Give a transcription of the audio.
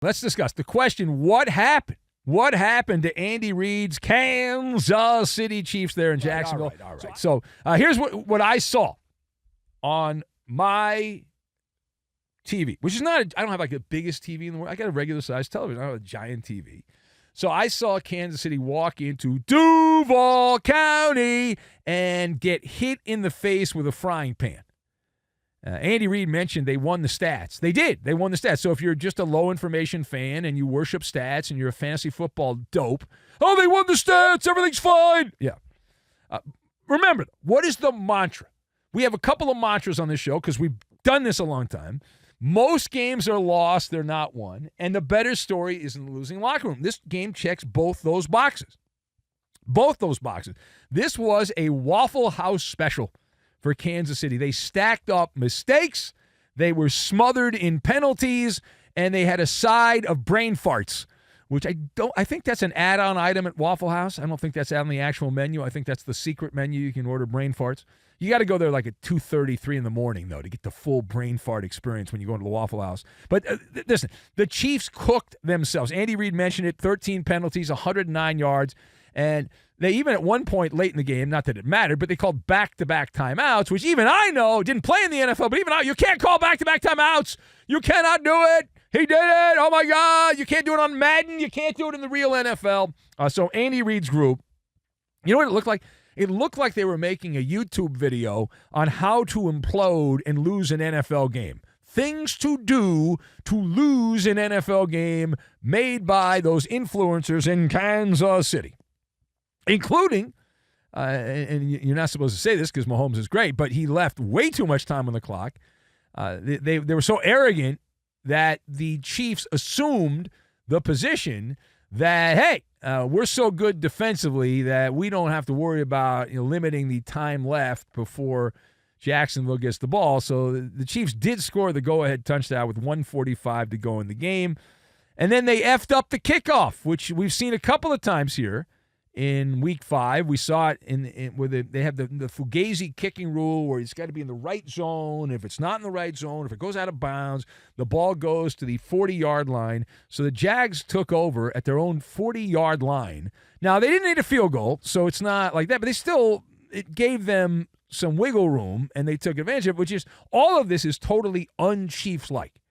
Let's discuss the question, what happened? What happened to Andy Reid's Kansas City Chiefs there in Jacksonville? All right. So here's what I saw on my TV, which is not, I don't have like the biggest TV in the world. I got a regular sized television. I don't have a giant TV. So I saw Kansas City walk into Duval County and get hit in the face with a frying pan. Andy Reid mentioned they won the stats. They did. They won the stats. So if you're just a low-information fan and you worship stats and you're a fantasy football dope, oh, they won the stats, everything's fine. Yeah. Remember, what is the mantra? We have a couple of mantras on this show because we've done this a long time. Most games are lost, they're not won. And the better story is in the losing locker room. This game checks both those boxes. Both those boxes. This was a Waffle House special for Kansas City. They stacked up mistakes, they were smothered in penalties, and they had a side of brain farts, which I think that's an add-on item at Waffle House. I don't think that's on the actual menu. I think that's the secret menu. You can order brain farts. You got to go there like at 2:30, 3 in the morning, though, to get the full brain fart experience when you go into the Waffle House. But listen, the Chiefs cooked themselves. Andy Reid mentioned it, 13 penalties, 109 yards. And they even at one point late in the game, not that it mattered, but they called back-to-back timeouts, which even I know, didn't play in the NFL, but even I, you can't call back-to-back timeouts. You cannot do it. He did it. Oh, my God. You can't do it on Madden. You can't do it in the real NFL. So Andy Reid's group, you know what it looked like? It looked like they were making a YouTube video on how to implode and lose an NFL game. Things to do to lose an NFL game made by those influencers in Kansas City. Including, and you're not supposed to say this because Mahomes is great, but he left way too much time on the clock. They were so arrogant that the Chiefs assumed the position that, hey, we're so good defensively that we don't have to worry about limiting the time left before Jacksonville gets the ball. So the Chiefs did score the go-ahead touchdown with 1:45 to go in the game. And then they effed up the kickoff, which we've seen a couple of times here. In Week 5, we saw it in where they have the Fugazi kicking rule where it's got to be in the right zone. If it's not in the right zone, if it goes out of bounds, the ball goes to the 40-yard line. So the Jags took over at their own 40-yard line. Now, they didn't need a field goal, so it's not like that, but it gave them some wiggle room, and they took advantage of it, which is all of this is totally un-Chiefs-like.